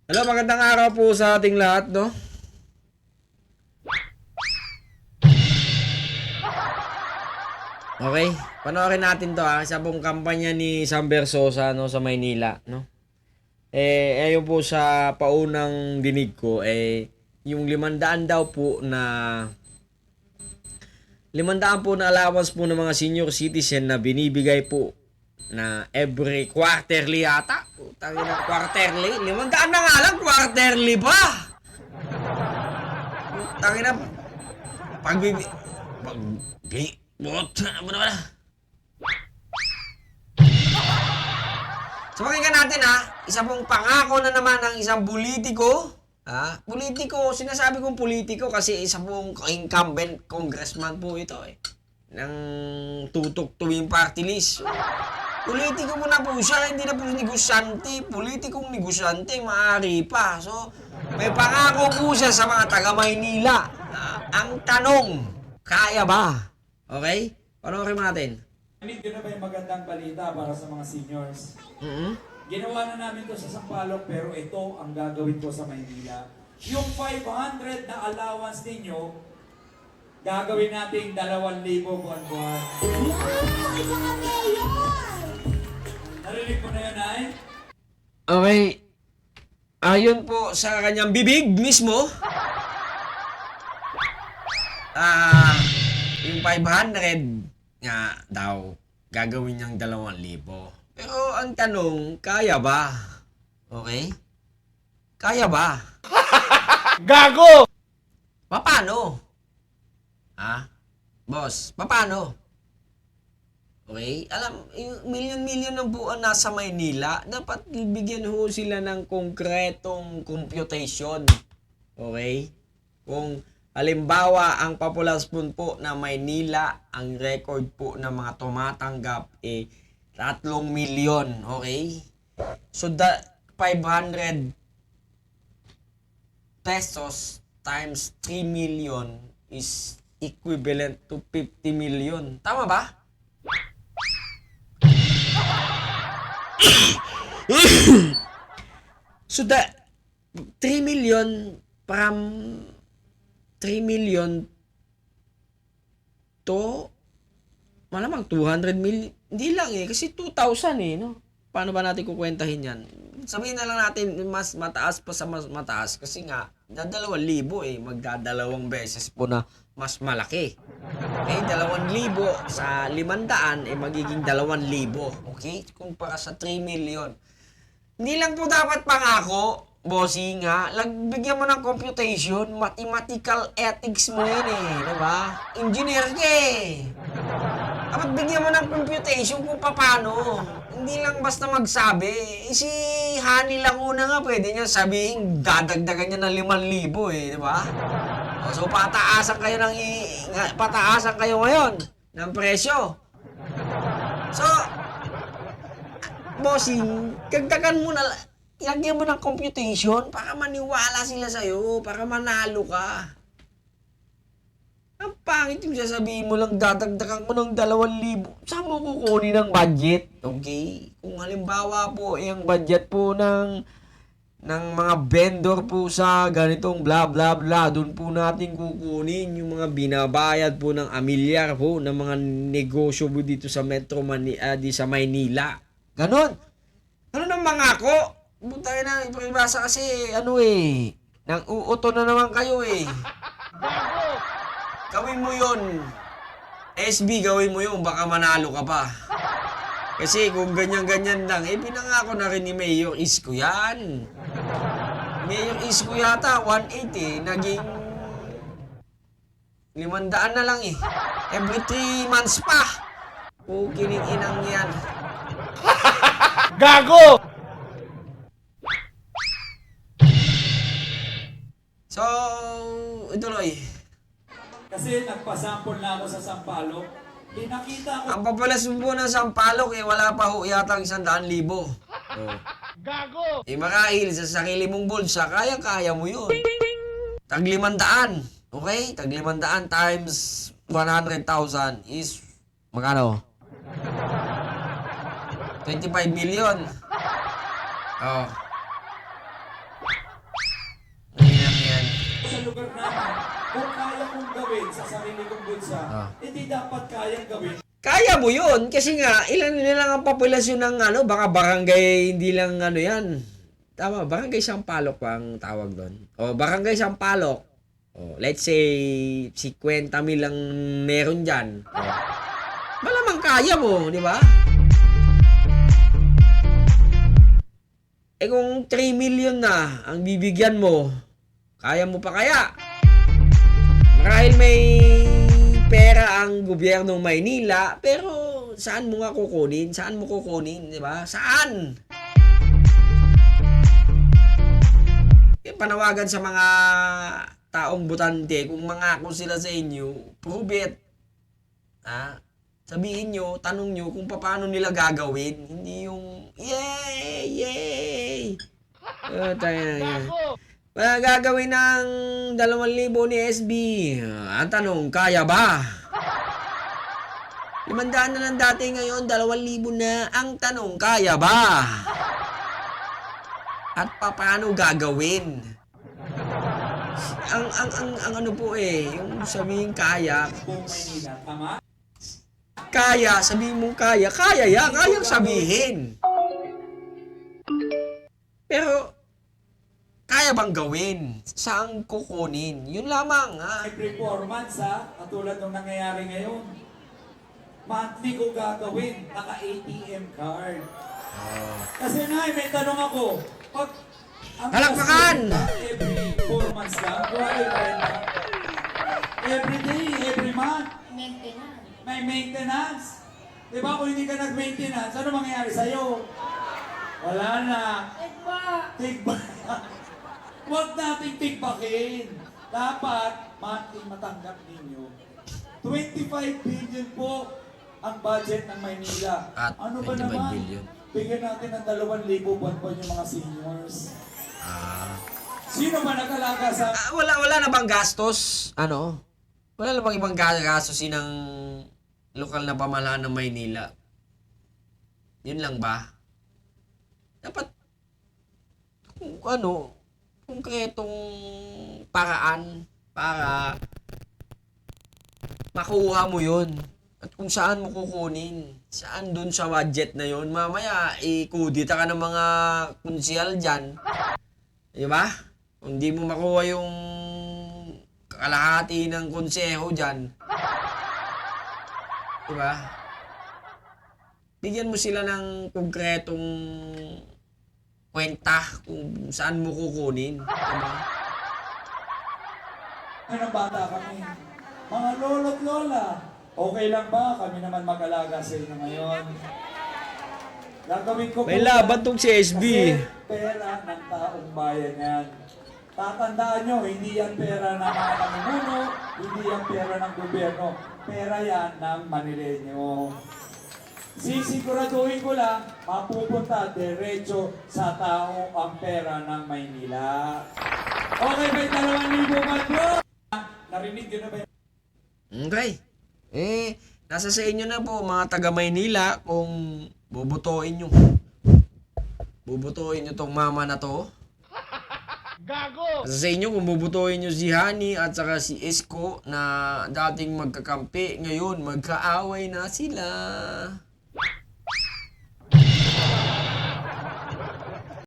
Hello, magandang araw po sa ating lahat, no? Okay, panoorin natin to isa pong kampanya ni Sam Versosa, no, sa Maynila, no? Ayun po sa paunang dinig ko, yung 500 daw po na 500 po na allowance po ng mga senior citizen na binibigay po na every quarterly yata. Putang ina, quarterly? 500 na nga lang, quarterly pa! Putang ina, pagbibi... Ano ba na? So pakinggan natin isa pong pangako na naman ng isang politiko. Politiko, sinasabi kong politiko kasi isa pong incumbent congressman po ito ng tutok tuwing party list. Politiko mo na po siya, hindi na po negosyante. Politikong negosyante, maaari pa. So, may pangako po siya sa mga taga Maynila. Ang tanong, kaya ba? Okay? Panoorin natin. Narinig nyo na ba yung magandang balita para sa mga seniors? Ginawa na namin to sa Sampaloc pero ito ang gagawin ko sa Maynila. Yung 500 na allowance ninyo, gagawin natin 2,000 buwan-buwan. Narinig mo na yun, ay? Okay. Ayon po sa kanyang bibig mismo, yung 500 nga daw, gagawin niyang 2,000. Pero ang tanong, kaya ba? Okay? Kaya ba? Gago! Paano? Boss, paano? Okay? Alam, milyon-milyon ng buwan nasa Maynila, dapat bigyan ho sila ng konkretong computation. Okay? Kung halimbawa, ang populasyon po na Maynila, ang record po ng mga tumatanggap 3 milyon, okay? So, 500 pesos times 3 million is equivalent to 50 million. Tama ba? So, 3 million from 3 million to malamang 200 million. Hindi lang kasi 2,000 no? Paano ba natin kukwentahin yan? Sabihin na lang natin mas mataas pa sa mas mataas kasi nga 2,000 magdadalawang beses po na mas malaki. Okay, 2,000 sa 500 magiging 2,000. Okay? Kumpara sa 3 million. Hindi lang po dapat pangako, bossing bigyan mo ng computation, mathematical ethics mo yun diba? Engineer ka Dapat bigyan mo ng computation kung paano. Hindi lang basta magsabi. Si Hani lang una nga pwede niya sabihin, dadagdagan niya ng 5,000 diba? So pataasan kayo ngayon ng presyo. So, bossing, dagdagan mo na, ilagyan mo ng computation para maniwala sila sa'yo, para manalo ka. Ang pangit yung sasabihin mo lang, dadagdagan mo ng 2,000. Saan mo kukunin ang budget? Okay? Kung halimbawa po, yung budget po ng mga vendor po sa ganitong bla bla bla, doon po natin kukunin yung mga binabayad po ng amilyar po ng mga negosyo po dito sa Metro Manila, di sa Maynila. Ganon. Ano nang mangako? Butay na, ipakibasa kasi, nang uuto na naman kayo Gawin mo yun. SB, gawin mo yun. Baka manalo ka pa. Kasi kung ganyan-ganyan lang, pinangako na rin ni Mayor Isko yan. Mayor Isko yata, 180, naging 500 na lang Every 3 months pa. Kining inang yan. Gago! So, ituloy. Kasi nagpasample na ako sa Sampaloc. Nakita ko. Ang populasyon po ng Sampaloc, wala pa ho yata 100,000. Gago! Marahil sa sarili mong bulsa, kaya-kaya mo yun. Tag 500. Okay? Tag 500 times 100,000 is magkano? 25 million. lugar namin, kung kaya kong gawin sa sarili kong bulsa, hindi dapat kayang gawin. Kaya mo yun kasi nga ilan lang ang populasyon ng ano, baka barangay hindi lang ano yan. Tama, barangay Sampaloc pa ang tawag doon. O barangay Sampaloc. O let's say 50,000 lang meron diyan. Malamang kaya mo, di ba? Eh kung 3 million na ang bibigyan mo, kaya mo pa kaya? Marahil may pera ang gobyernong Maynila, pero saan mo nga kukunin? Saan mo kukunin, di ba? Saan? Yung panawagan sa mga taong butante, kung mangako sila sa inyo, prove it. Sabihin nyo, tanong nyo kung paano nila gagawin. Hindi yung, yay, yay. Tayo na yan. Gagawin ng 2,000 ni SB. Ang tanong, kaya ba? 500 na lang dati ngayon, 2,000 na. Ang tanong, kaya ba? At paano gagawin? Ang ano po yung sabihin kaya. Buong Maynila, tama? Kaya, sabihin mo kaya yan, kayang sabihin. Pero, kaya bang gawin? Saan kukunin? Yun lamang, ha? May performance katulad ng nangyayari ngayon. Monthly ko gagawin, naka-ATM card. Kasi may tanong ako, pag ang Palakpakan! every 4 months lang, buhay renta. Every day, every month, Maintenance. may maintenance. Diba kung hindi ka nag-maintenance, ano mangyayari sa'yo? Wala na. Iba. Tigba. Huwag nating tigbakin. Dapat, monthly matanggap ninyo. 25 billion po ang budget ng Maynila. At Ano ba 25 naman? billion. Bigyan natin ng 2,000 buwan-buwan yung mga seniors. Sino ba nag-alaga sa... Wala na bang gastos? Ano? Wala na bang ibang gastos ng lokal na pamahalaan ng Maynila? Yun lang ba? Dapat kung konkretong paraan para makuha mo yun. At kung saan mo kukunin. Saan dun sa budget na yun. Mamaya, ikudita ka ng mga konsyal dyan. Di ba? Kung di mo makuha yung kalahati ng konseho dyan. Di ba? Bigyan mo sila ng konkretong kwenta kung saan mo kukunin. Di ba? Ano bata kami? Mga lolo't lola, okay lang ba kami naman mag-alaga sa inyo ngayon? Gagawin ko May po laban yan tong si SB. Kasi pera ng taong bayan yan. Tatandaan nyo, hindi yan pera ng mga namumuno, hindi yan pera ng gobyerno. Pera yan ng Manileño. Sisiguraduhin ko lang, mapupunta diretso sa tao ang pera ng Maynila. Okay, may 2,000 ba bro? Narinig yun na ba? Okay. Nasa sa inyo na po mga taga Maynila kung bubutuin nyo tong mama na to. Gago! Nasa sa inyo kung bubutuin nyo si Hani at saka si Isko na dating magkakampi, ngayon magkaaway na sila.